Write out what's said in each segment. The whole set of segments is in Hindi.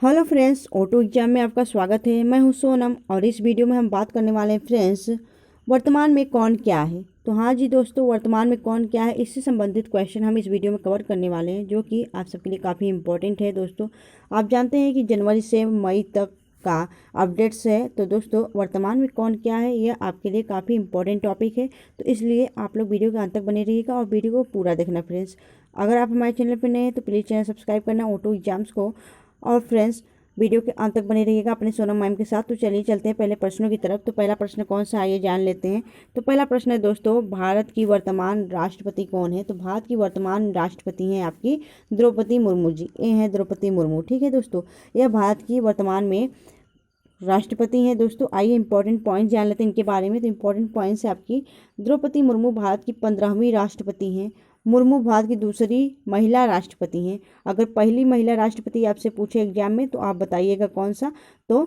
हेलो फ्रेंड्स, ऑटो एग्जाम में आपका स्वागत है। मैं हूं सोनम और इस वीडियो में हम बात करने वाले हैं फ्रेंड्स, वर्तमान में कौन क्या है। तो हाँ जी दोस्तों, वर्तमान में कौन क्या है, इससे संबंधित क्वेश्चन हम इस वीडियो में कवर करने वाले हैं, जो कि आप सबके लिए काफ़ी इंपॉर्टेंट है। दोस्तों, आप जानते हैं कि जनवरी से मई तक का अपडेट्स है। तो दोस्तों, वर्तमान में कौन क्या है यह आपके लिए काफ़ी इंपॉर्टेंट टॉपिक है, तो इसलिए आप लोग वीडियो के अंत तक बने रहिएगा और वीडियो को पूरा देखना फ्रेंड्स। अगर आप हमारे चैनल पर नए हैं तो प्लीज़ चैनल सब्सक्राइब करना ऑटो एग्जाम्स को। और फ्रेंड्स, वीडियो के अंत तक बने रहिएगा अपने सोनम मैम के साथ। तो चलिए चलते हैं पहले प्रश्नों की तरफ। तो पहला प्रश्न कौन सा आइए जान लेते हैं। तो पहला प्रश्न है दोस्तों, भारत की वर्तमान राष्ट्रपति कौन है। तो भारत की वर्तमान राष्ट्रपति हैं आपकी द्रौपदी मुर्मू जी। ये हैं द्रौपदी मुर्मू, ठीक है दोस्तों। यह भारत की वर्तमान में राष्ट्रपति हैं दोस्तों। आइए इंपॉर्टेंट पॉइंट जान लेते हैं इनके बारे में। तो इंपॉर्टेंट पॉइंट्स है आपकी, द्रौपदी मुर्मू भारत की 15वीं राष्ट्रपति हैं। मुर्मू भारत की दूसरी महिला राष्ट्रपति हैं। अगर पहली महिला राष्ट्रपति आपसे पूछे एग्जाम में तो आप बताइएगा कौन सा, तो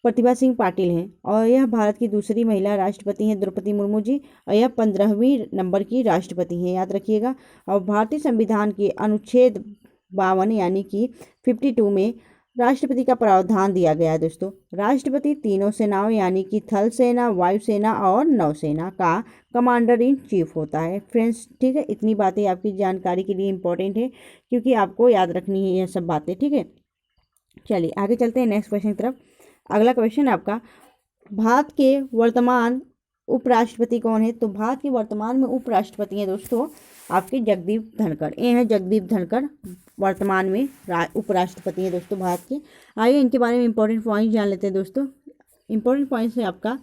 प्रतिभा सिंह पाटिल हैं। और यह भारत की दूसरी महिला राष्ट्रपति हैं द्रौपदी मुर्मू जी, और यह 15वीं नंबर की राष्ट्रपति हैं, याद रखिएगा। और भारतीय संविधान के अनुच्छेद 52 यानी कि 52 में राष्ट्रपति का प्रावधान दिया गया है दोस्तों। राष्ट्रपति तीनों सेनाओं यानी कि थल सेना, वायुसेना और नौसेना का कमांडर इन चीफ होता है फ्रेंड्स, ठीक है। इतनी बातें आपकी जानकारी के लिए इंपॉर्टेंट है, क्योंकि आपको याद रखनी है यह सब बातें, ठीक है। चलिए आगे चलते हैं नेक्स्ट क्वेश्चन की तरफ। अगला क्वेश्चन है आपका, भारत के वर्तमान उपराष्ट्रपति कौन है। तो भारत के वर्तमान में उपराष्ट्रपति हैं दोस्तों आपके जगदीप धनखड़। ये हैं जगदीप धनखड़, वर्तमान में उपराष्ट्रपति हैं दोस्तों भारत के। आइए इनके बारे में इंपॉर्टेंट पॉइंट जान लेते हैं दोस्तों। इंपॉर्टेंट पॉइंट्स है आपका,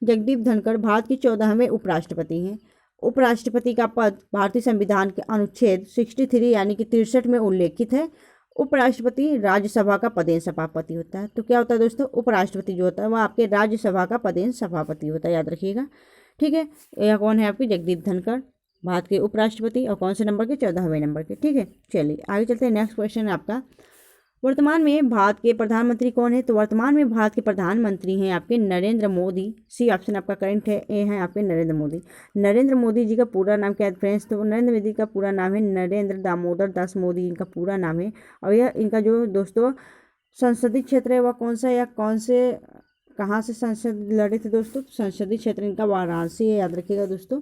जगदीप धनखड़ भारत के 14वें उपराष्ट्रपति हैं। उपराष्ट्रपति का पद भारतीय संविधान के अनुच्छेद 63 यानी कि 63 में उल्लेखित है। उपराष्ट्रपति राज्यसभा का पदेन सभापति होता है। तो क्या होता है दोस्तों, उपराष्ट्रपति जो होता है वह आपके राज्यसभा का पदेन सभापति होता है, याद रखिएगा, ठीक है। यह कौन है आपके जगदीप धनखड़, भारत के उपराष्ट्रपति, और कौन से नंबर के, 14वें नंबर के, ठीक है। चलिए आगे चलते हैं। नेक्स्ट क्वेश्चन है आपका, वर्तमान में भारत के प्रधानमंत्री कौन है। तो वर्तमान में भारत के प्रधानमंत्री हैं आपके नरेंद्र मोदी। सी ऑप्शन आपका करेंट है, ये हैं आपके नरेंद्र मोदी। नरेंद्र मोदी जी का पूरा नाम क्या है फ्रेंड्स। तो नरेंद्र मोदी का पूरा नाम है नरेंद्र दामोदर दास मोदी, इनका पूरा नाम है। और यह इनका जो दोस्तों संसदीय क्षेत्र है वह कौन सा, या कौन से कहाँ से संसद लड़े थे दोस्तों। संसदीय क्षेत्र इनका वाराणसी है, याद रखिएगा दोस्तों।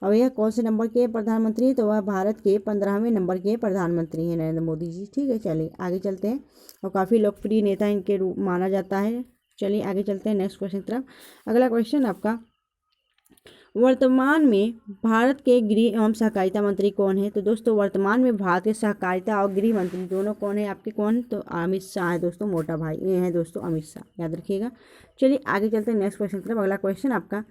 और यह कौन से नंबर के प्रधानमंत्री हैं। तो वह भारत के 15वें नंबर के प्रधानमंत्री हैं नरेंद्र मोदी जी, ठीक है। चलिए आगे चलते हैं, और काफ़ी लोकप्रिय नेता इनके रूप माना जाता है। चलिए आगे चलते हैं नेक्स्ट क्वेश्चन की तरफ। अगला क्वेश्चन आपका, वर्तमान में भारत के गृह एवं सहकारिता मंत्री कौन है। तो दोस्तों वर्तमान में भारत के सहकारिता और गृह मंत्री दोनों कौन है आपके, कौन, तो अमित शाह है दोस्तों, मोटा भाई, ये हैं दोस्तों अमित शाह, याद रखिएगा। चलिए आगे चलते हैं नेक्स्ट क्वेश्चन की तरफ। अगला क्वेश्चन आपका,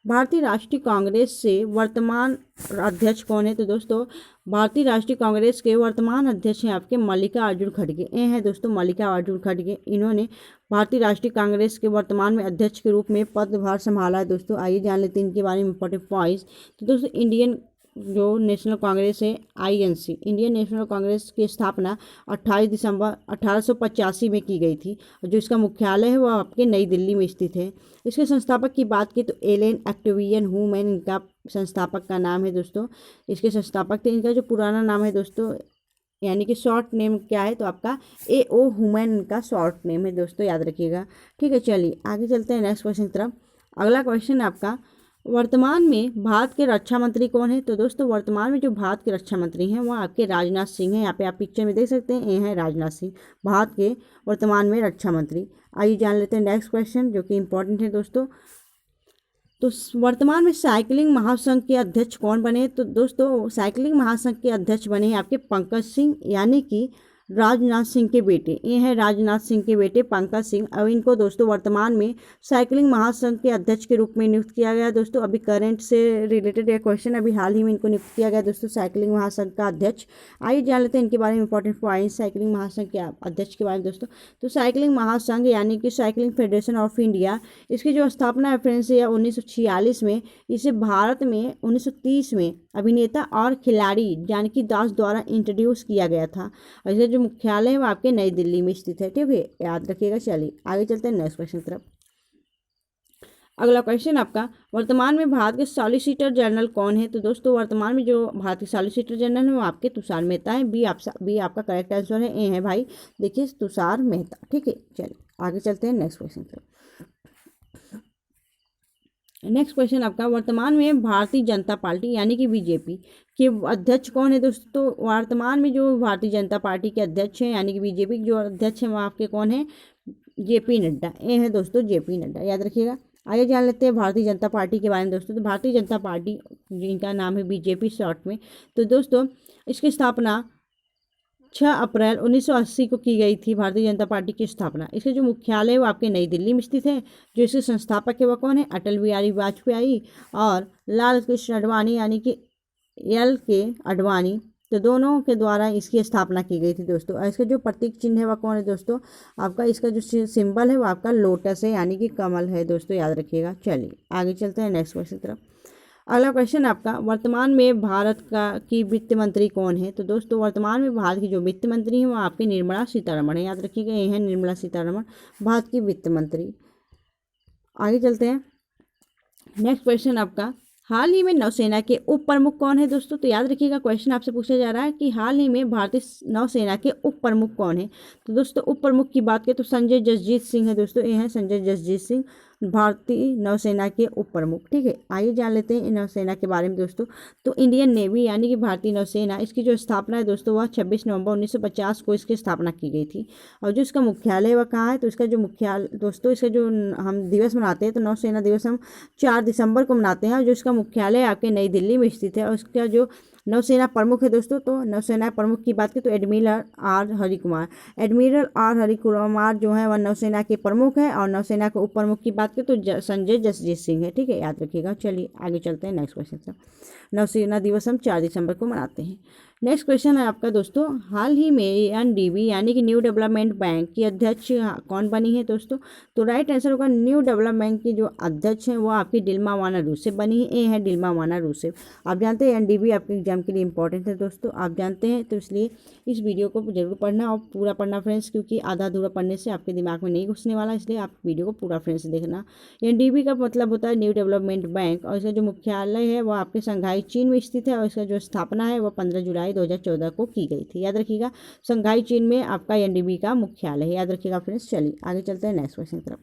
भारतीय राष्ट्रीय कांग्रेस से वर्तमान अध्यक्ष कौन है। तो दोस्तों भारतीय राष्ट्रीय कांग्रेस के वर्तमान अध्यक्ष हैं आपके मल्लिकार्जुन खड़गे। ये हैं दोस्तों मल्लिकार्जुन खड़गे, इन्होंने भारतीय राष्ट्रीय कांग्रेस के वर्तमान में अध्यक्ष के रूप में पदभार संभाला है दोस्तों। आइए जान लेते हैं इनके बारे में इंपॉर्टेंट पॉइंट्स। तो दोस्तों इंडियन जो नेशनल कांग्रेस है INC, इंडियन नेशनल कांग्रेस की स्थापना 28 दिसंबर 1885 में की गई थी, और जो इसका मुख्यालय है वह आपके नई दिल्ली में स्थित है। इसके संस्थापक की बात की तो एलन एक्टिवियन हुमैन इनका संस्थापक का नाम है दोस्तों। इसके संस्थापक थे, इनका जो पुराना नाम है दोस्तों, यानी कि शॉर्ट नेम क्या है, तो आपका AO हुमैन इनका शॉर्ट नेम है दोस्तों, याद रखिएगा, ठीक है। चलिए आगे चलते हैं नेक्स्ट क्वेश्चन की तरफ। अगला क्वेश्चन है आपका, वर्तमान में भारत के रक्षा मंत्री कौन है। तो दोस्तों वर्तमान में जो भारत के रक्षा मंत्री हैं वह आपके राजनाथ सिंह हैं। यहाँ पे आप पिक्चर में देख सकते हैं, ये हैं राजनाथ सिंह, भारत के वर्तमान में रक्षा मंत्री। आइए जान लेते हैं नेक्स्ट क्वेश्चन, जो कि इंपॉर्टेंट है दोस्तों। तो वर्तमान में साइकिलिंग महासंघ के अध्यक्ष कौन बने। तो दोस्तों साइकिलिंग महासंघ के अध्यक्ष बने हैं आपके पंकज सिंह, यानी कि राजनाथ सिंह के बेटे। ये हैं राजनाथ सिंह के बेटे पंकज सिंह। अब इनको दोस्तों वर्तमान में साइकिलिंग महासंघ के अध्यक्ष के रूप में नियुक्त किया गया दोस्तों। अभी करंट से रिलेटेड एक क्वेश्चन, अभी हाल ही में इनको नियुक्त किया गया दोस्तों साइकिलिंग महासंघ का अध्यक्ष। आइए जान लेते हैं इनके बारे में इंपॉर्टेंट पॉइंट साइकिलिंग महासंघ के अध्यक्ष के बारे में दोस्तों। तो साइकिलिंग महासंघ यानी कि साइकिलिंग फेडरेशन ऑफ इंडिया, इसकी जो स्थापना है फ्रेंड्स या 1946 में, इसे भारत में 1930 में अभिनेता और खिलाड़ी जानकी दास द्वारा इंट्रोड्यूस किया गया था। और इसका जो मुख्यालय है वो आपके नई दिल्ली में स्थित है, ठीक है, याद रखिएगा। चलिए आगे चलते हैं नेक्स्ट क्वेश्चन की तरफ। अगला क्वेश्चन आपका, वर्तमान में भारत के सॉलिसिटर जनरल कौन है? तो दोस्तों वर्तमान में जो भारत के सॉलिसिटर जनरल है वो आपके तुषार मेहता है। बी आपका करेक्ट आंसर है। ए है भाई देखिए तुषार मेहता। ठीक है, चलिए आगे चलते हैं नेक्स्ट क्वेश्चन पे। नेक्स्ट क्वेश्चन आपका, वर्तमान में भारतीय जनता पार्टी यानी कि बीजेपी के अध्यक्ष कौन है? दोस्तों तो वर्तमान में जो भारतीय जनता पार्टी के अध्यक्ष हैं यानी कि बीजेपी के जो अध्यक्ष हैं वो आपके कौन है? जेपी नड्डा। ए है दोस्तों जेपी नड्डा, याद रखिएगा। आगे जान लेते हैं भारतीय जनता पार्टी के बारे में दोस्तों। तो भारतीय जनता पार्टी जिनका नाम है बीजेपी शॉर्ट में, तो दोस्तों इसकी स्थापना 6 अप्रैल 1980 को की गई थी। भारतीय जनता पार्टी की स्थापना, इसके जो मुख्यालय है वो आपके नई दिल्ली में स्थित है। जो इसके संस्थापक है वह कौन है? अटल बिहारी वाजपेयी और लाल कृष्ण आडवाणी यानी कि एल के आडवाणी, तो दोनों के द्वारा इसकी स्थापना की गई थी दोस्तों। और इसका जो प्रतीक चिन्ह है वह कौन है दोस्तों? आपका इसका जो सिंबल है वो आपका लोटस है यानी कि कमल है दोस्तों, याद रखिएगा। चलिए आगे चलते हैं नेक्स्ट क्वेश्चन की तरफ। अगला क्वेश्चन आपका, वर्तमान में भारत की वित्त मंत्री कौन है? तो दोस्तों वर्तमान में भारत की जो वित्त मंत्री है वो आपकी निर्मला सीतारमण है, याद रखिएगा। ये है निर्मला सीतारमण भारत की वित्त मंत्री। आगे चलते हैं नेक्स्ट क्वेश्चन आपका, हाल ही में नौसेना के उप प्रमुख कौन है? दोस्तों तो याद रखिएगा क्वेश्चन आपसे पूछा जा रहा है कि हाल ही में भारतीय नौसेना के उप प्रमुख कौन है? तो दोस्तों उप प्रमुख की बात करें तो संजय जसजीत सिंह है दोस्तों। ये है संजय जसजीत सिंह भारतीय नौसेना के उप प्रमुख। ठीक है, आइए जान लेते हैं नौसेना के बारे में दोस्तों। तो इंडियन नेवी यानी कि भारतीय नौसेना, इसकी जो स्थापना है दोस्तों वह 26 नवंबर 1950 को इसकी स्थापना की गई थी। और जो इसका मुख्यालय वह कहाँ है? तो इसका जो मुख्यालय दोस्तों, इसका जो हम दिवस मनाते हैं तो नौसेना दिवस हम 4 दिसंबर को मनाते हैं। और जो इसका मुख्यालय आपके नई दिल्ली में स्थित है। और इसका जो नौसेना प्रमुख है दोस्तों, तो नौसेना प्रमुख की बात करें तो admiral R Harikumar. Admiral R Harikumar जो है वह नौसेना के प्रमुख है। और नौसेना के उप प्रमुख की बात करें तो संजय जसजीत सिंह है। ठीक है, याद रखिएगा। चलिए आगे चलते हैं नेक्स्ट क्वेश्चन से। नौसेना दिवस हम 4 दिसंबर को मनाते हैं। नेक्स्ट क्वेश्चन है आपका दोस्तों, हाल ही में एनडीबी यानी कि न्यू डेवलपमेंट बैंक की अध्यक्ष कौन बनी है दोस्तों? तो राइट आंसर होगा न्यू डेवलपमेंट की जो अध्यक्ष है वो आपकी डिल्मा वाना रूसेफ बनी है। ए है डिल्मा वाना रूसेफ। आप जानते हैं एनडीबी आपके एग्जाम के लिए इंपॉर्टेंट है दोस्तों, आप जानते हैं, तो इसलिए इस वीडियो को जरूर पढ़ना और पूरा पढ़ना फ्रेंड्स, क्योंकि आधा अधूरा पढ़ने से आपके दिमाग में नहीं घुसने वाला, इसलिए आप वीडियो को पूरा फ्रेंड्स देखना। एनडीबी का मतलब होता है न्यू डेवलपमेंट बैंक। और इसका जो मुख्यालय है वो आपके शंघाई चीन में स्थित है। और इसका जो स्थापना है वह 15 जुलाई 2014 को की गई थी, याद रखिएगा। शंघाई चीन में आपका एनडीबी का मुख्यालय है, याद रखिएगा फ्रेंड्स। चलिए आगे चलते हैं नेक्स्ट क्वेश्चन की तरफ।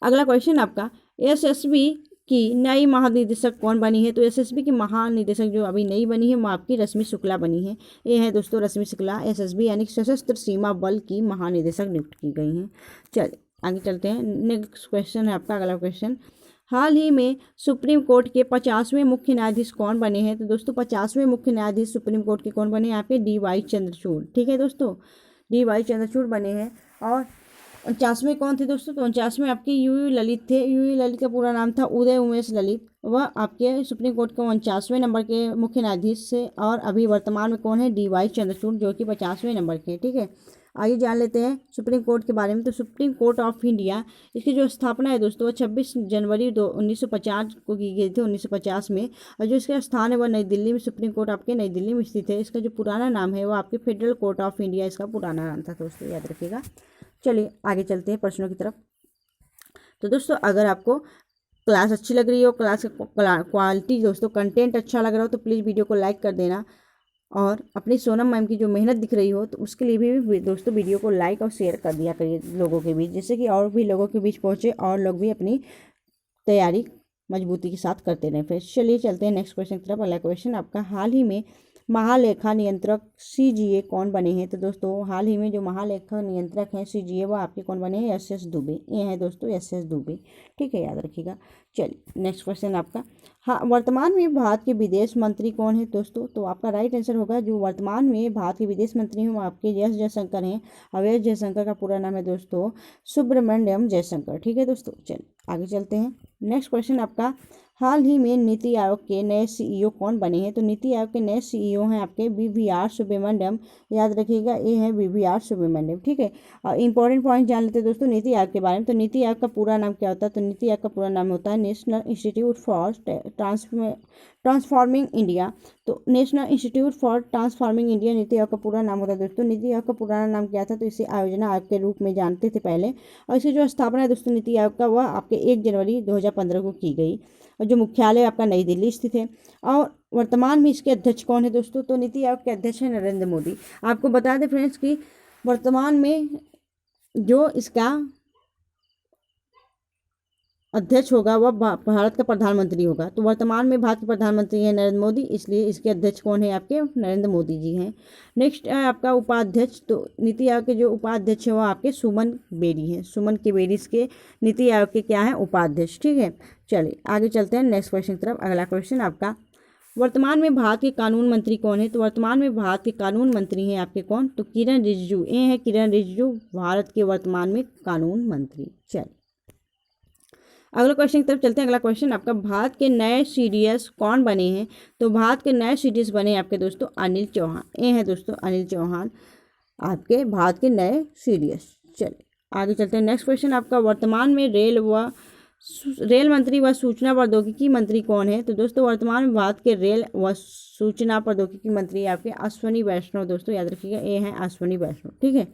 अगला क्वेश्चन आपका, एसएसबी की नई महानिदेशक कौन बनी है? तो एसएसबी की महानिदेशक जो अभी नई बनी है वो आपकी रश्मि शुक्ला बनी है। ये है दोस्तों रश्मि शुक्ला, एसएसबी यानी सशस्त्र सीमा बल की महानिदेशक नियुक्त की गई हैं। चलिए आगे चलते हैं। नेक्स्ट क्वेश्चन है आपका अगला क्वेश्चन, हाल ही में सुप्रीम कोर्ट के 50वें मुख्य न्यायाधीश कौन बने हैं? तो दोस्तों 50वें मुख्य न्यायाधीज सुप्रीम कोर्ट के कौन बने हैं? आपके डी.वाई. चंद्रचूड़। ठीक है दोस्तों, डी.वाई. चंद्रचूड़ बने हैं। और 49वें कौन थे दोस्तों? तो 49वें आपके यू ललित थे। यू ललित का पूरा नाम था उदय उमेश ललित। वह आपके सुप्रीम कोर्ट के 49वें नंबर के मुख्य न्यायाधीश से। और अभी वर्तमान में कौन है? डी.वाई. चंद्रचूड़ जो कि 50वें नंबर के। ठीक है, आइए जान लेते हैं सुप्रीम कोर्ट के बारे में। तो सुप्रीम कोर्ट ऑफ इंडिया, इसकी जो स्थापना है दोस्तों 26 जनवरी 1950 को की गई थी, 1950 में। और जो इसका स्थान है वह नई दिल्ली में, सुप्रीम कोर्ट आपके नई दिल्ली में स्थित है। इसका जो पुराना नाम है वो आपके फेडरल कोर्ट ऑफ इंडिया इसका पुराना नाम था दोस्तों, याद रखिएगा। चलिए आगे चलते हैं प्रश्नों की तरफ। तो दोस्तों अगर आपको क्लास अच्छी लग रही हो, क्लास क्वालिटी दोस्तों कंटेंट अच्छा लग रहा हो, तो प्लीज़ वीडियो को लाइक कर देना। और अपनी सोनम मैम की जो मेहनत दिख रही हो तो उसके लिए भी दोस्तों वीडियो को लाइक और शेयर कर दिया करिए लोगों के बीच, जिससे कि और भी लोगों के बीच पहुँचे और लोग भी अपनी तैयारी मजबूती के साथ करते रहें। फिर चलिए चलते हैं नेक्स्ट क्वेश्चन की तरफ। अगला क्वेश्चन आपका, हाल ही में महालेखा नियंत्रक सीजीए कौन बने हैं? तो दोस्तों हाल ही में जो महालेखा नियंत्रक हैं सीजीए वो आपके कौन बने हैं? एस दुबे। ये है दोस्तों एस दुबे। ठीक है, याद रखिएगा। चलिए नेक्स्ट क्वेश्चन आपका, हाँ वर्तमान में भारत के विदेश मंत्री कौन है दोस्तों? तो आपका राइट आंसर होगा जो वर्तमान में भारत के विदेश मंत्री हैं वो आपके एस जयशंकर हैं। और एस जयशंकर का पूरा नाम है दोस्तों सुब्रमण्यम जयशंकर। ठीक है दोस्तों, चलिए आगे चलते हैं। नेक्स्ट क्वेश्चन आपका, हाल ही में नीति आयोग के नए सीईओ कौन बने हैं? तो नीति आयोग के नए सीईओ हैं आपके वीवीआर सुब्रमण्यम। याद रखिएगा, ये है वीवीआर सुब्रमण्यम। ठीक है, और इंपॉर्टेंट पॉइंट जान लेते हैं दोस्तों नीति आयोग के बारे में। तो नीति आयोग का पूरा नाम क्या होता है? तो नीति आयोग का पूरा नाम होता है National Institute for Transforming India. तो National Institute for Transforming India NITI Aayog का पूरा नाम होता है दोस्तों। नीति आयोग का पुराना नाम क्या था? तो इसे आयोजना आयोग के रूप में जानते थे पहले, और इसकी जो स्थापना है दोस्तों नीति आयोग का, वह आपके 1 जनवरी 2015 को की गई, और जो मुख्यालय आपका नई दिल्ली स्थित है। और वर्तमान में इसके अध्यक्ष कौन है दोस्तों? तो नीति आयोग के अध्यक्ष है नरेंद्र मोदी। आपको बता दें फ्रेंड्स कि वर्तमान में जो इसका अध्यक्ष होगा वह भारत का प्रधानमंत्री होगा। तो वर्तमान में भारत के प्रधानमंत्री है नरेंद्र मोदी, इसलिए इसके अध्यक्ष कौन है? आपके नरेंद्र मोदी जी हैं। नेक्स्ट है आपका उपाध्यक्ष। तो नीति आयोग के जो उपाध्यक्ष है वो आपके सुमन बेरी हैं। सुमन के बेरी इसके नीति आयोग के क्या है? उपाध्यक्ष। ठीक है, चलिए आगे चलते हैं नेक्स्ट क्वेश्चन की तरफ। अगला क्वेश्चन आपका, वर्तमान में भारत के कानून मंत्री कौन है? तो वर्तमान में भारत के कानून मंत्री हैं आपके कौन? तो किरण रिजिजू। ये है किरण रिजिजू, भारत के वर्तमान में कानून मंत्री। चलिए अगला क्वेश्चन की तरफ चलते हैं। अगला क्वेश्चन आपका, भारत के नए सीडीएस कौन बने हैं? तो भारत के नए सीडीएस बने आपके दोस्तों अनिल चौहान। ये हैं दोस्तों अनिल चौहान आपके भारत के नए सीडीएस। चलिए आगे चलते हैं। नेक्स्ट क्वेश्चन आपका, वर्तमान में रेल मंत्री व सूचना प्रौद्योगिकी मंत्री कौन है? तो दोस्तों वर्तमान में भारत के रेल व सूचना प्रौद्योगिकी मंत्री आपके अश्वनी वैष्णव। दोस्तों याद रखिएगा, ये हैं अश्वनी वैष्णव। ठीक है,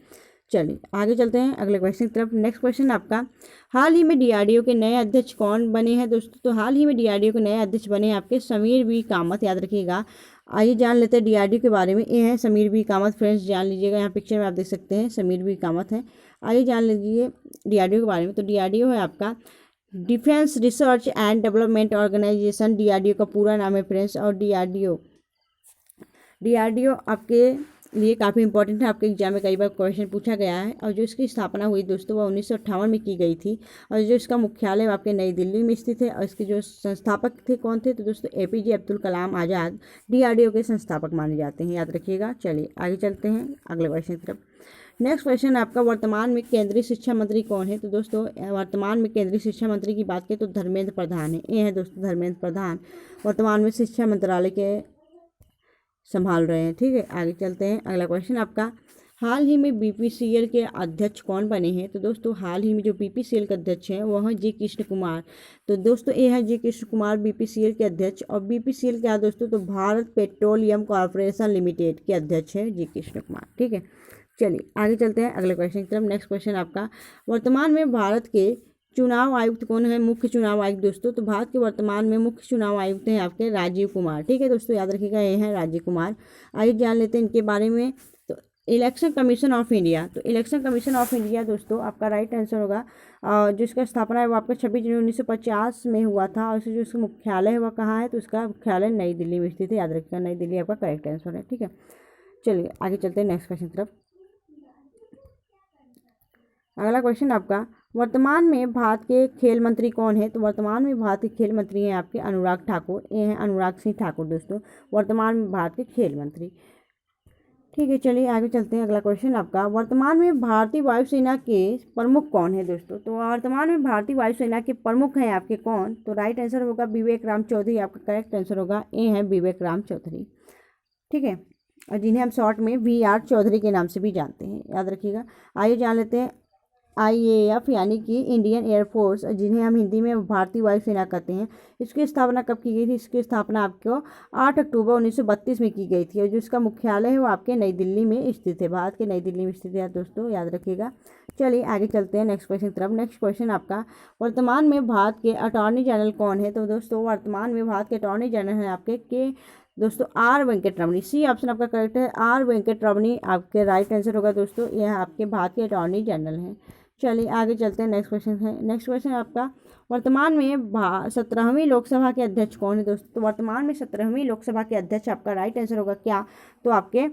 चलिए आगे चलते हैं अगले क्वेश्चन की तरफ। नेक्स्ट क्वेश्चन आपका, हाल ही में डीआरडीओ के नए अध्यक्ष कौन बने हैं दोस्तों? तो हाल ही में डीआरडीओ के नए अध्यक्ष बने हैं आपके समीर वी कामत। याद रखिएगा, आइए जान लेते हैं डीआरडीओ के बारे में। ये है समीर वी कामत। फ्रेंड्स जान लीजिएगा, यहाँ पिक्चर में आप देख सकते हैं समीर वी कामत है। आइए जान लीजिए डीआरडीओ के बारे में। तो डीआरडीओ है आपका defence research and development organisation. DRDO का पूरा नाम है फ्रेंड्स। और डीआरडीओ आपके लिए काफ़ी इंपॉर्टेंट है, आपके एग्जाम में कई बार क्वेश्चन पूछा गया है। और जो इसकी स्थापना हुई दोस्तों वह 1958 में की गई थी, और जो इसका मुख्यालय आपके नई दिल्ली में स्थित है। और इसके जो संस्थापक थे कौन थे? तो दोस्तों एपीजे अब्दुल कलाम आज़ाद डीआरडीओ के संस्थापक माने जाते हैं। याद रखिएगा। चलिए आगे चलते हैं अगले क्वेश्चन की तरफ। नेक्स्ट क्वेश्चन आपका, वर्तमान में केंद्रीय शिक्षा मंत्री कौन है? तो दोस्तों वर्तमान में केंद्रीय शिक्षा मंत्री की बात करें तो धर्मेंद्र प्रधान है। ये है दोस्तों धर्मेंद्र प्रधान, वर्तमान में शिक्षा मंत्रालय के संभाल रहे हैं। ठीक है, आगे चलते हैं। अगला क्वेश्चन आपका, हाल ही में बीपीसीएल के अध्यक्ष कौन बने हैं? तो दोस्तों हाल ही में जो बीपीसीएल के अध्यक्ष हैं वह हैं जी कृष्ण कुमार। तो दोस्तों ये है जी कृष्ण कुमार बीपीसीएल के अध्यक्ष। और बीपीसीएल क्या दोस्तों? तो भारत पेट्रोलियम कॉर्पोरेशन लिमिटेड के अध्यक्ष है जी कृष्ण कुमार। ठीक है, चलिए आगे चलते हैं अगले क्वेश्चन की तरफ। नेक्स्ट क्वेश्चन आपका, वर्तमान में भारत के चुनाव आयुक्त कौन है? मुख्य चुनाव आयुक्त दोस्तों, तो भारत के वर्तमान में मुख्य चुनाव आयुक्त हैं आपके राजीव कुमार। ठीक है दोस्तों, याद रखिएगा, ये हैं राजीव कुमार। आइए जान लेते हैं इनके बारे में। तो इलेक्शन कमीशन ऑफ इंडिया। तो इलेक्शन कमीशन ऑफ इंडिया दोस्तों आपका राइट आंसर होगा। जो इसका स्थापना है वो आपका 26 जनवरी 1950 में हुआ था। और जो इसका मुख्यालय है वह कहाँ है? तो इसका मुख्यालय नई दिल्ली में स्थित है। याद रखिएगा, नई दिल्ली आपका करेक्ट आंसर है। ठीक है, चलिए आगे चलते हैं नेक्स्ट क्वेश्चन की तरफ। अगला क्वेश्चन आपका, वर्तमान में भारत के खेल मंत्री कौन है? तो वर्तमान में भारत के खेल मंत्री हैं आपके अनुराग ठाकुर। ये हैं अनुराग सिंह ठाकुर दोस्तों, वर्तमान में भारत के खेल मंत्री। ठीक है, चलिए आगे चलते हैं। अगला क्वेश्चन आपका, वर्तमान में भारतीय वायुसेना के प्रमुख कौन है दोस्तों? तो वर्तमान में भारतीय वायुसेना के प्रमुख हैं आपके कौन? तो राइट आंसर होगा विवेक राम चौधरी। आपका करेक्ट आंसर होगा, ये हैं विवेक राम चौधरी। ठीक है, और जिन्हें हम शॉर्ट में वीआर चौधरी के नाम से भी जानते हैं। याद रखिएगा। आइए जान लेते हैं आईएएफ यानी कि इंडियन एयरफोर्स, जिन्हें हम हिंदी में भारतीय वायुसेना कहते हैं, इसकी स्थापना कब की गई थी? इसकी स्थापना आपको 8 अक्टूबर 1932 में की गई थी। और जो इसका मुख्यालय है वो आपके नई दिल्ली में स्थित है। भारत के नई दिल्ली में स्थित है दोस्तों, याद रखिएगा। चलिए आगे चलते हैं नेक्स्ट क्वेश्चन की तरफ। नेक्स्ट क्वेश्चन आपका, वर्तमान में भारत के अटॉर्नी जनरल कौन है? तो दोस्तों वर्तमान में भारत के अटॉर्नी जनरल हैं आपके दोस्तों are Venkat Ramani. C option आपका करेक्ट है, आर वेंकट रमणी आपके राइट आंसर होगा दोस्तों। यह आपके भारत के अटॉर्नी जनरल हैं। चलिए आगे चलते हैं। नेक्स्ट क्वेश्चन है। नेक्स्ट क्वेश्चन आपका, वर्तमान में 17वीं लोकसभा के अध्यक्ष कौन है दोस्तों? तो वर्तमान में 17वीं लोकसभा के अध्यक्ष आपका राइट आंसर होगा क्या? तो आपके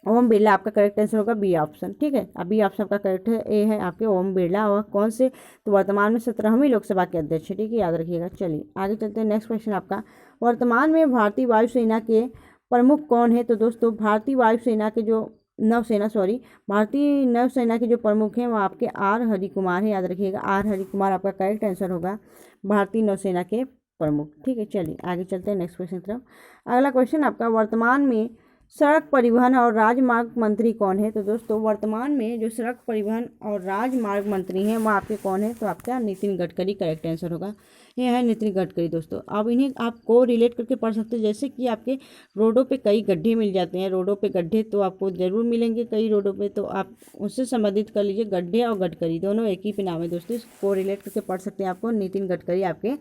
ओम बिरला आपका करेक्ट आंसर होगा, बी ऑप्शन। ठीक है, अब बी ऑप्शन आपका करेक्ट है। ए है आपके ओम बिरला। और कौन से? तो वर्तमान में 17वीं लोकसभा के अध्यक्ष है। ठीक है, याद रखिएगा। चलिए आगे चलते हैं। नेक्स्ट क्वेश्चन आपका, वर्तमान में भारतीय वायुसेना के प्रमुख कौन है? तो दोस्तों भारतीय वायुसेना के जो भारतीय नौसेना के जो प्रमुख हैं वो आपके आर हरि कुमार है। याद रखिएगा, आर हरि कुमार आपका करेक्ट आंसर होगा, भारतीय नौसेना के प्रमुख। ठीक है, चलिए आगे चलते हैं नेक्स्ट क्वेश्चन की तरफ। अगला क्वेश्चन आपका, वर्तमान में सड़क परिवहन और राजमार्ग मंत्री कौन है? तो दोस्तों वर्तमान में जो सड़क परिवहन और राजमार्ग मंत्री हैं वो आपके कौन है? तो आपका नितिन गडकरी करेक्ट आंसर होगा। ये है नितिन गडकरी। दोस्तों आप इन्हें आपको रिलेट करके पढ़ सकते हैं, जैसे कि आपके रोडों पे कई गड्ढे मिल जाते हैं, रोडों पे गड्ढे तो आपको ज़रूर मिलेंगे कई रोडों पे, तो आप उससे संबंधित कर लीजिए। गड्ढे और गडकरी दोनों एक ही पे नाम है दोस्तों, इसको रिलेट करके पढ़ सकते हैं। आपको नितिन गडकरी आपके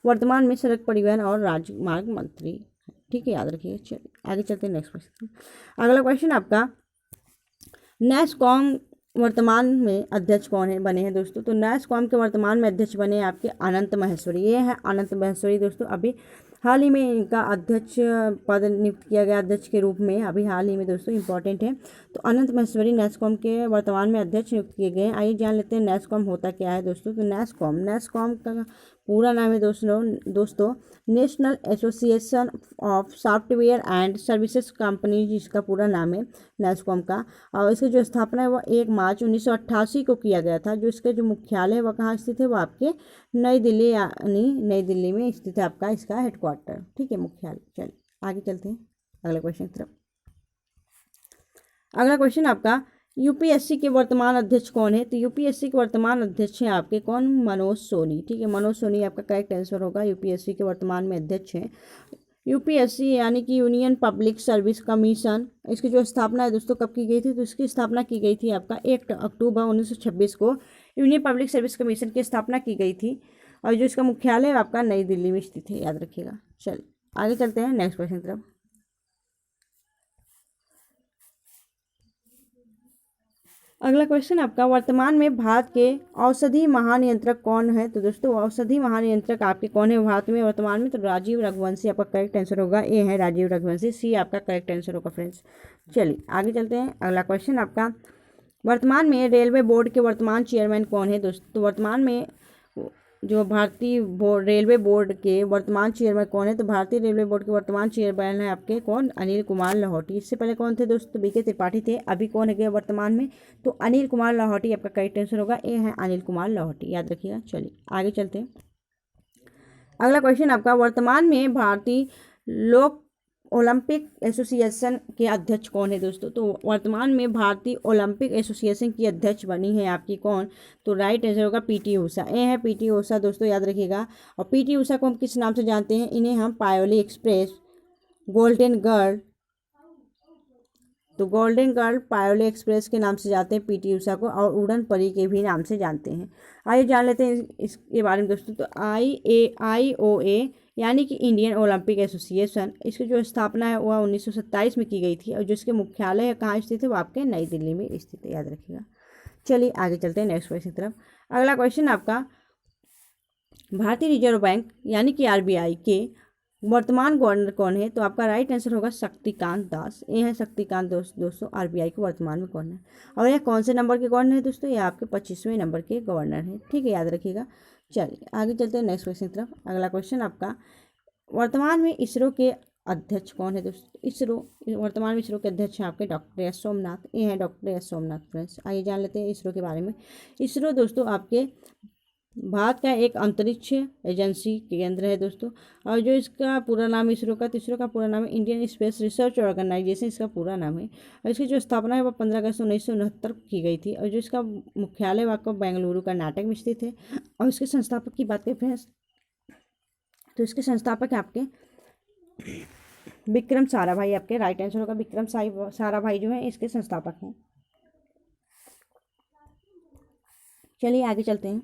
वर्तमान में सड़क परिवहन और राजमार्ग मंत्री। ठीक है, याद रखिए। चलिए आगे चलते हैं नेक्स्ट क्वेश्चन। अगला क्वेश्चन आपका, नैसकॉम वर्तमान में अध्यक्ष कौन है बने हैं? दोस्तों तो नैसकॉम के वर्तमान में अध्यक्ष बने हैं आपके अनंत महेश्वरी। ये है अनंत महेश्वरी। दोस्तों अभी हाल ही में इनका अध्यक्ष पद नियुक्त किया गया, अध्यक्ष के रूप में अभी हाल ही में दोस्तों इंपॉर्टेंट है। तो अनंत महेश्वरी नैसकॉम के वर्तमान में अध्यक्ष नियुक्त किए गए हैं। आइए जान लेते हैं नैसकॉम होता क्या है दोस्तों। तो नैसकॉम का पूरा नाम है दोस्तों national association of software and services company, जिसका पूरा नाम है नैसकॉम का। और इसकी जो स्थापना है वो 1 मार्च 1988 को किया गया था। जो इसका जो मुख्यालय है वह कहाँ स्थित है? वो आपके नई दिल्ली, यानी नई दिल्ली में स्थित है आपका इसका हेडक्वार्टर। ठीक है, मुख्यालय। चलिए आगे चलते हैं अगले क्वेश्चन की तरफ। अगला क्वेश्चन आपका, यूपीएससी के वर्तमान अध्यक्ष कौन है? तो यूपीएससी के वर्तमान अध्यक्ष हैं आपके कौन? मनोज सोनी। ठीक है, मनोज सोनी आपका करेक्ट आंसर होगा। यूपीएससी के वर्तमान में अध्यक्ष हैं। यूपीएससी यानी कि यूनियन पब्लिक सर्विस कमीशन, इसकी जो स्थापना है दोस्तों कब की गई थी? तो इसकी स्थापना की गई थी आपका 1 अक्टूबर 1926 को यूनियन पब्लिक सर्विस कमीशन की स्थापना की गई थी। और जो इसका मुख्यालय आपका नई दिल्ली में स्थित है, याद रखिएगा। चलिए आगे चलते हैं नेक्स्ट क्वेश्चन की तरफ। अगला क्वेश्चन आपका, वर्तमान में भारत के औषधि महानियंत्रक कौन है? तो दोस्तों औषधि महानियंत्रक आपके कौन है भारत में वर्तमान में? तो राजीव रघुवंशी आपका करेक्ट आंसर होगा। ए है राजीव रघुवंशी, सी आपका करेक्ट आंसर होगा फ्रेंड्स। चलिए आगे चलते हैं। अगला क्वेश्चन आपका, वर्तमान में रेलवे बोर्ड के वर्तमान चेयरमैन कौन है? दोस्तों तो वर्तमान में जो भारतीय रेलवे बोर्ड के वर्तमान चेयरमैन कौन है? तो भारतीय रेलवे बोर्ड के वर्तमान चेयरमैन है आपके कौन? अनिल कुमार लाहौटी। इससे पहले कौन थे दोस्तों? बीके त्रिपाठी थे। अभी कौन है वर्तमान में? तो अनिल कुमार लाहौटी आपका करेक्ट आंसर होगा। ए है अनिल कुमार लाहौटी, याद रखिएगा। चलिए आगे चलते हैं। अगला क्वेश्चन आपका, वर्तमान में भारतीय लोक ओलंपिक एसोसिएशन के अध्यक्ष कौन है? दोस्तों तो वर्तमान में भारतीय ओलंपिक एसोसिएशन की अध्यक्ष बनी है आपकी कौन? तो राइट आंसर होगा पीटी ऊषा। ए है पीटी ऊषा दोस्तों, याद रखिएगा। और पीटी ऊषा को हम किस नाम से जानते हैं? इन्हें हम पायोली एक्सप्रेस, गोल्डन गर्ल, तो गोल्डन गर्ल पायोली एक्सप्रेस के नाम से जानते हैं पीटी ऊषा को, और उड़न परी के भी नाम से जानते हैं। आइए जान लेते हैं इसके बारे में दोस्तों। तो IOA यानी कि इंडियन ओलंपिक एसोसिएशन, इसकी जो स्थापना है वह 1927 में की गई थी। और जो इसके मुख्यालय है कहाँ स्थित है? वो आपके नई दिल्ली में स्थित है, याद रखिएगा। चलिए आगे चलते हैं नेक्स्ट क्वेश्चन की तरफ। अगला क्वेश्चन आपका, भारतीय रिजर्व बैंक यानी कि RBI के वर्तमान गवर्नर कौन है? तो आपका राइट आंसर होगा शक्तिकांत दास। ये है शक्तिकांत दोस्तों RBI के वर्तमान में गवर्नर। और यह कौन से नंबर के गवर्नर है दोस्तों? ये आपके 25वें नंबर के गवर्नर हैं। ठीक है, याद रखिएगा। चलिए आगे चलते हैं नेक्स्ट क्वेश्चन की तरफ। अगला क्वेश्चन आपका, वर्तमान में इसरो के अध्यक्ष कौन है दोस्तों? वर्तमान में इसरो के अध्यक्ष हैं आपके डॉक्टर एस सोमनाथ। ये हैं डॉक्टर एस सोमनाथ फ्रेंड्स। आइए जान लेते हैं इसरो के बारे में। इसरो दोस्तों आपके भारत का एक अंतरिक्ष एजेंसी केंद्र है दोस्तों। और जो इसका पूरा नाम इसरो का पूरा नाम है इंडियन स्पेस रिसर्च ऑर्गेनाइजेशन, इसका पूरा नाम है। और इसकी जो स्थापना है वह 15 अगस्त 1969 की गई थी। और जो इसका मुख्यालय आपका बेंगलुरु कर्नाटक में स्थित है। और इसके संस्थापक की बात करें तो इसके संस्थापक है आपके विक्रम साराभाई। आपके राइट आंसर होगा विक्रम साराभाई जो है इसके संस्थापक हैं। चलिए आगे चलते हैं।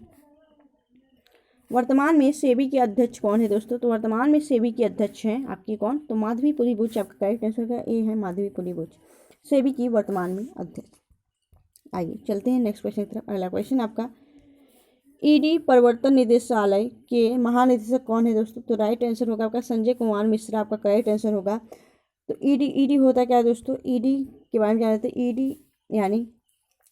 वर्तमान में सेबी के अध्यक्ष कौन है दोस्तों? तो वर्तमान में सेबी के अध्यक्ष हैं आपकी कौन? तो माधवीपुरी बुच आपका करेक्ट आंसर का। ए है माधवीपुरी बुच, सेबी की वर्तमान में अध्यक्ष। आइए चलते हैं नेक्स्ट क्वेश्चन की तरफ। अगला क्वेश्चन आपका, ईडी प्रवर्तन निदेशालय के महानिदेशक कौन है दोस्तों? तो राइट आंसर होगा आपका संजय कुमार मिश्रा, आपका करेक्ट आंसर होगा। तो ईडी होता क्या है दोस्तों? ईडी के बारे में जान लेते हैं। ईडी यानी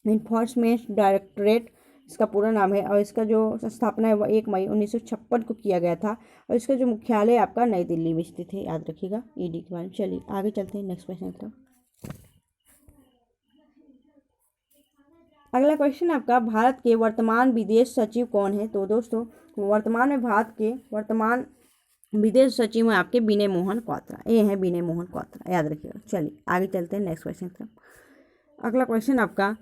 इन्फोर्समेंट डायरेक्टरेट इसका पूरा नाम है। और इसका जो स्थापना है वह 1 मई 1956 को किया गया था। और इसका जो मुख्यालय आपका नई दिल्ली में स्थित है, याद रखिएगा ईडी के बारे में। चलिए आगे चलते हैं नेक्स्ट क्वेश्चन की तरफ। अगला क्वेश्चन आपका, भारत के वर्तमान विदेश सचिव कौन है? तो दोस्तों वर्तमान में भारत के वर्तमान विदेश सचिव हैं आपके विनय मोहन क्वात्रा, ये हैं विनय मोहन क्वात्रा, याद रखिएगा। चलिए आगे चलते हैं नेक्स्ट क्वेश्चन की तरफ। अगला क्वेश्चन आपका,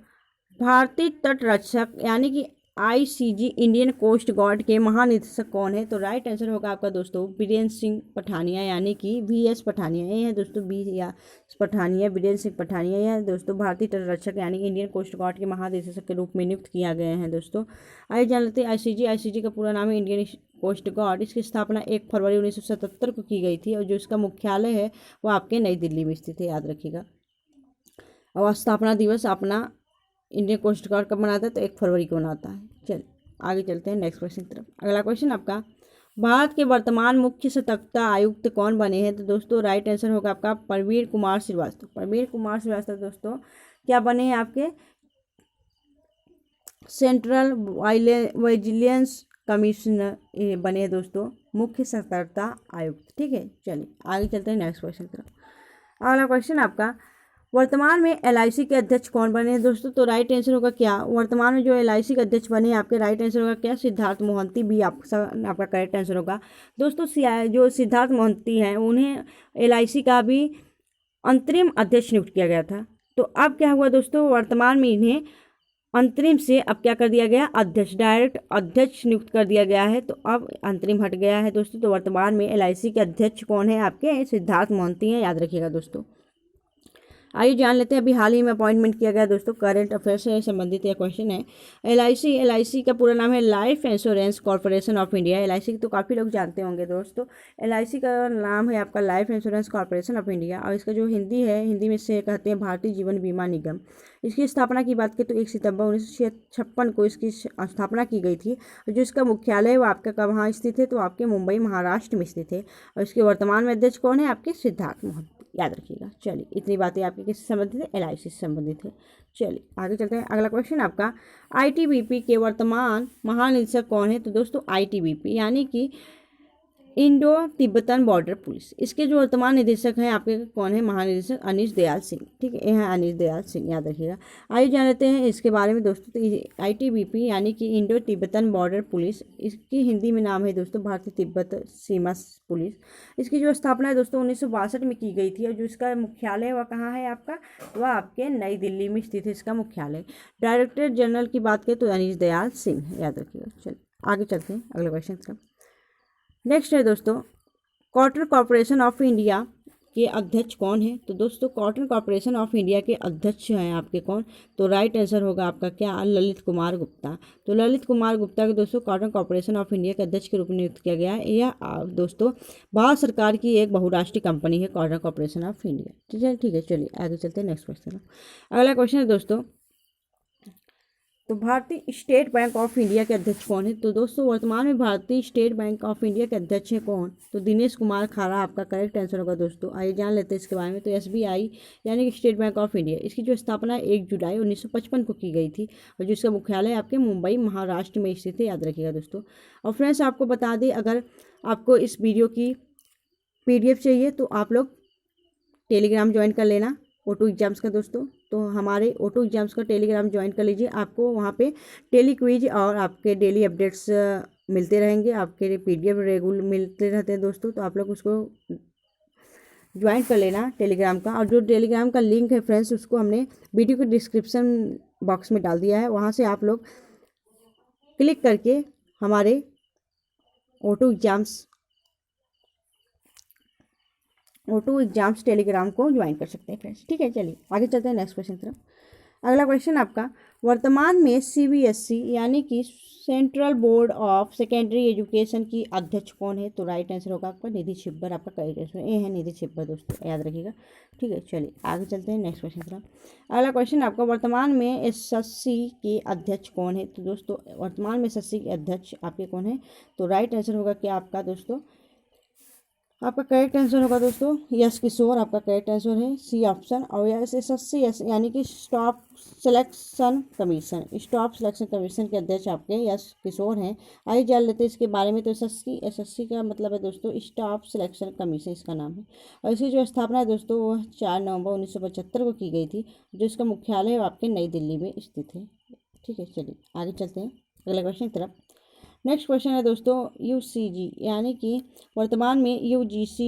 भारतीय तट रक्षक यानी कि आईसीजी इंडियन कोस्ट गार्ड के महानिदेशक कौन है? तो राइट आंसर होगा आपका दोस्तों बीरेन्द्र सिंह पठानिया यानी कि वीएस पठानिया। ये है दोस्तों पठानिया, बीरेन्द्र सिंह पठानिया। यह दोस्तों भारतीय तट रक्षक यानी कि इंडियन कोस्ट गार्ड के महानिदेशक के रूप में नियुक्त किया गए हैं दोस्तों। आइए जान लेते हैं आईसीजी का पूरा नाम है इंडियन कोस्ट गार्ड। इसकी स्थापना 1 फरवरी 1977 को की गई थी और जो इसका मुख्यालय है वो आपके नई दिल्ली में स्थित है, याद रखिएगा। और स्थापना दिवस अपना इंडियन कोस्ट गार्ड कब मनाता है? तो 1 फरवरी को मनाता है। चलिए आगे चलते हैं नेक्स्ट क्वेश्चन की तरफ। अगला क्वेश्चन आपका, भारत के वर्तमान मुख्य सतर्कता आयुक्त कौन बने हैं? तो दोस्तों राइट आंसर होगा आपका प्रवीण कुमार श्रीवास्तव। प्रवीण कुमार श्रीवास्तव दोस्तों क्या बने हैं? आपके सेंट्रल विजिलेंस कमिश्नर बने हैं दोस्तों, मुख्य सतर्कता आयुक्त। ठीक है, चलिए आगे चलते हैं नेक्स्ट क्वेश्चन की तरफ। अगला क्वेश्चन आपका, वर्तमान में एलआईसी के अध्यक्ष कौन बने हैं दोस्तों? तो राइट आंसर होगा क्या? वर्तमान में जो एलआईसी के अध्यक्ष बने हैं आपके, राइट आंसर होगा क्या? सिद्धार्थ मोहंती भी आपका करेक्ट आंसर होगा दोस्तों। जो सिद्धार्थ मोहंती हैं उन्हें एलआईसी का भी अंतरिम अध्यक्ष नियुक्त किया गया था। तो अब क्या हुआ दोस्तों, वर्तमान में इन्हें अंतरिम से अब क्या कर दिया गया? अध्यक्ष, डायरेक्ट अध्यक्ष नियुक्त कर दिया गया है। तो अब अंतरिम हट गया है दोस्तों। तो वर्तमान में एलआईसी के अध्यक्ष कौन है आपके? सिद्धार्थ मोहंती हैं, याद रखिएगा दोस्तों। आइए जान लेते हैं, अभी हाल ही में अपॉइंटमेंट किया गया दोस्तों, करंट अफेयर से संबंधित यह क्वेश्चन है। एलआईसी का पूरा नाम है life insurance corporation of India. LIC तो काफ़ी लोग जानते होंगे दोस्तों। एलआईसी का नाम है आपका life insurance corporation of India और इसका जो हिंदी में से कहते हैं भारतीय जीवन बीमा निगम। इसकी स्थापना की बात करें तो 1 सितंबर 1956 को इसकी स्थापना की गई थी। जो इसका मुख्यालय वो आपका कहाँ स्थित है? तो आपके मुंबई महाराष्ट्र में स्थित है। और इसके वर्तमान में अध्यक्ष कौन है? आपके सिद्धार्थ मोहंती, याद रखिएगा। चलिए इतनी बातें आपकी किससे संबंधित है? एलआईसी से संबंधित है। चलिए आगे चलते हैं। अगला क्वेश्चन आपका, आईटीबीपी के वर्तमान महानिदेशक कौन है? तो दोस्तों आईटीबीपी यानी कि इंडो तिब्बतन बॉर्डर पुलिस, इसके जो वर्तमान निदेशक हैं आपके कौन है? महानिदेशक अनीश दयाल सिंह। ठीक है, ये हैं अनीश दयाल सिंह, याद रखिएगा। आइए जान लेते हैं इसके बारे में दोस्तों। तो आईटीबीपी यानी कि इंडो तिब्बतन बॉर्डर पुलिस, इसकी हिंदी में नाम है दोस्तों भारतीय तिब्बत सीमा पुलिस। इसकी जो स्थापना है दोस्तों 1962 में की गई थी और जो इसका मुख्यालय वह कहाँ है आपका? वह आपके नई दिल्ली में स्थित है इसका मुख्यालय। डायरेक्टर जनरल की बात करें तो अनीश दयाल सिंह, याद रखिएगा। चलिए आगे चलते हैं अगले क्वेश्चन का। नेक्स्ट है दोस्तों, कॉटन कॉरपोरेशन ऑफ इंडिया के अध्यक्ष कौन है? तो दोस्तों कॉटन कॉरपोरेशन ऑफ इंडिया के अध्यक्ष हैं आपके कौन? तो राइट आंसर होगा आपका क्या? ललित कुमार गुप्ता। तो ललित कुमार गुप्ता को दोस्तों कॉटन कॉरपोरेशन ऑफ इंडिया के अध्यक्ष के रूप में नियुक्त किया गया है। यह दोस्तों भारत सरकार की एक बहुराष्ट्रीय कंपनी है कॉटन कॉरपोरेशन ऑफ इंडिया। ठीक है, चलिए आगे चलते हैं नेक्स्ट क्वेश्चन। अगला क्वेश्चन है दोस्तों, तो भारतीय स्टेट बैंक ऑफ इंडिया के अध्यक्ष कौन है? तो दोस्तों वर्तमान में भारतीय स्टेट बैंक ऑफ इंडिया के अध्यक्ष हैं कौन? तो दिनेश कुमार खारा आपका करेक्ट आंसर होगा दोस्तों। आइए जान लेते हैं इसके बारे में। तो एसबीआई यानी कि स्टेट बैंक ऑफ इंडिया, इसकी जो स्थापना 1 जुलाई 1955 को की गई थी और जिसका मुख्यालय आपके मुंबई महाराष्ट्र में स्थित है, याद रखिएगा दोस्तों। और फ्रेंड्स आपको बता दें, अगर आपको इस वीडियो की PDF चाहिए तो आप लोग टेलीग्राम ज्वाइन कर लेना O2 एग्जाम्स का दोस्तों। तो हमारे O2 एग्जाम्स का टेलीग्राम ज्वाइन कर लीजिए, आपको वहाँ पे टेली क्विज और आपके डेली अपडेट्स मिलते रहेंगे, आपके PDF रेगुलर मिलते रहते हैं दोस्तों। तो आप लोग उसको ज्वाइन कर लेना टेलीग्राम का। और जो टेलीग्राम का लिंक है फ्रेंड्स, उसको हमने वीडियो के डिस्क्रिप्शन बॉक्स में डाल दिया है, वहाँ से आप लोग क्लिक करके हमारे O2 एग्जाम्स टेलीग्राम को ज्वाइन कर सकते हैं फ्रेंड्स। ठीक है, चलिए आगे चलते हैं नेक्स्ट क्वेश्चन तरफ। अगला क्वेश्चन आपका, वर्तमान में CBSE यानी कि central board of secondary education की अध्यक्ष कौन है? तो राइट आंसर होगा आपका निधि छिब्बर, आपका करेक्ट आंसर ये है निधि छिब्बर दोस्तों, याद रखिएगा। ठीक है, चलिए आगे चलते हैं नेक्स्ट क्वेश्चन तरफ। अगला क्वेश्चन आपका, वर्तमान में SSC के अध्यक्ष कौन है? तो दोस्तों वर्तमान में SSC के अध्यक्ष आपके कौन है? तो राइट आंसर होगा क्या आपका दोस्तों? आपका करेक्ट आंसर होगा दोस्तों यस किशोर, आपका करेक्ट आंसर है सी ऑप्शन। और SSC यानी कि स्टाफ सिलेक्शन कमीशन के अध्यक्ष आपके यस किशोर हैं। आइए जान लेते हैं इसके बारे में। तो SSC का मतलब है दोस्तों स्टाफ सिलेक्शन कमीशन, इसका नाम है। और इसकी जो स्थापना है दोस्तों वह 4 नवंबर 1975 को की गई थी, जो इसका मुख्यालय आपके नई दिल्ली में स्थित है। ठीक है, चलिए आगे चलते हैं अगले क्वेश्चन की तरफ। नेक्स्ट क्वेश्चन है दोस्तों यूसीजी यानी कि वर्तमान में यूजीसी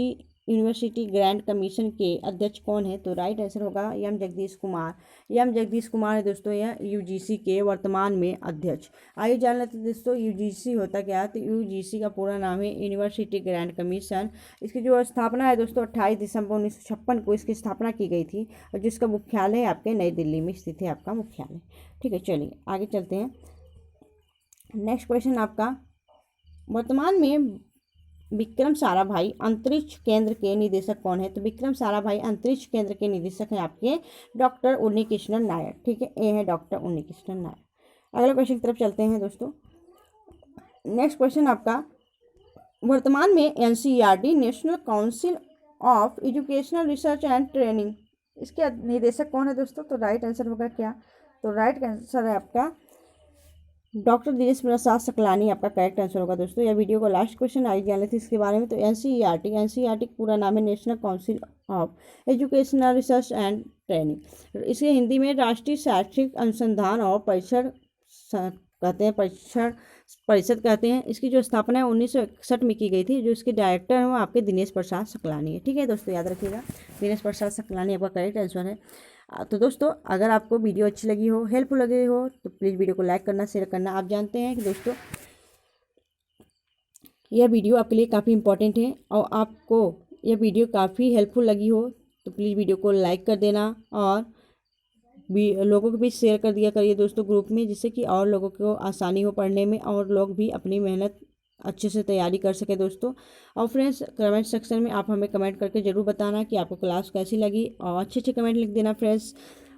यूनिवर्सिटी ग्रैंड कमीशन के अध्यक्ष कौन है? तो राइट आंसर होगा एम जगदीश कुमार। एम जगदीश कुमार है दोस्तों यह यूजीसी के वर्तमान में अध्यक्ष। आइए जान लेते हैं दोस्तों यूजीसी होता क्या है। तो यूजीसी का पूरा नाम है यूनिवर्सिटी ग्रैंड कमीशन। इसकी जो स्थापना है दोस्तों 28 दिसंबर 1956 को इसकी स्थापना की गई थी और जिसका मुख्यालय है आपके नई दिल्ली में स्थित है आपका मुख्यालय। ठीक है, चलिए आगे चलते हैं। नेक्स्ट क्वेश्चन आपका, वर्तमान में विक्रम साराभाई अंतरिक्ष केंद्र के निदेशक कौन है? तो विक्रम साराभाई अंतरिक्ष केंद्र के निदेशक हैं आपके डॉक्टर उन्नीकृष्णन नायर। ठीक है, ये है डॉक्टर उन्नीकृष्णन नायर। अगला क्वेश्चन की तरफ चलते हैं दोस्तों। नेक्स्ट क्वेश्चन आपका, वर्तमान में NCERT national council of educational research and training इसके निदेशक कौन है दोस्तों? तो राइट आंसर होगा क्या? तो राइट आंसर है आपका डॉक्टर दिनेश प्रसाद सकलानी आपका करेक्ट आंसर होगा दोस्तों। यह वीडियो का लास्ट क्वेश्चन आई जाने थे इसके बारे में। तो एनसीईआरटी पूरा नाम है national council of educational research and training. इसे हिंदी में राष्ट्रीय शैक्षिक अनुसंधान और परिषद कहते हैं, परिषद कहते हैं। इसकी जो स्थापना है 1961 में की गई थी। जो इसके डायरेक्टर हैं वो आपके दिनेश प्रसाद सकलानी है। ठीक है दोस्तों, याद रखिएगा दिनेश प्रसाद सकलानी आपका करेक्ट आंसर है। तो दोस्तों अगर आपको वीडियो अच्छी लगी हो, हेल्पफुल लगी हो तो प्लीज़ वीडियो को लाइक करना, शेयर करना। आप जानते हैं कि दोस्तों यह वीडियो आपके लिए काफ़ी इंपॉर्टेंट है और आपको यह वीडियो काफ़ी हेल्पफुल लगी हो तो प्लीज़ वीडियो को लाइक कर देना और लोगों को भी शेयर कर दिया करिए दोस्तों ग्रुप में, जिससे कि और लोगों को आसानी हो पढ़ने में और लोग भी अपनी मेहनत अच्छे से तैयारी कर सके दोस्तों। और फ्रेंड्स कमेंट सेक्शन में आप हमें कमेंट करके ज़रूर बताना कि आपको क्लास कैसी लगी और अच्छे अच्छे कमेंट लिख देना फ्रेंड्स।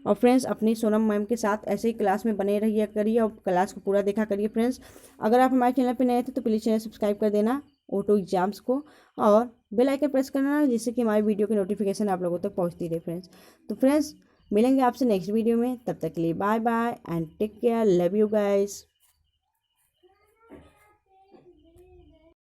और फ्रेंड्स अपनी सोनम मैम के साथ ऐसे ही क्लास में बने रहिए करिए और क्लास को पूरा देखा करिए फ्रेंड्स। अगर आप हमारे चैनल पर नए थे तो प्लीज़ चैनल सब्सक्राइब कर देना ऑटो एग्जाम्स को और बेल आइकन प्रेस करना, जिससे कि हमारी वीडियो की नोटिफिकेशन आप लोगों तक पहुँचती रहे फ्रेंड्स। तो फ्रेंड्स मिलेंगे आपसे नेक्स्ट वीडियो में, तब तक के लिए bye bye and take care, love you guys.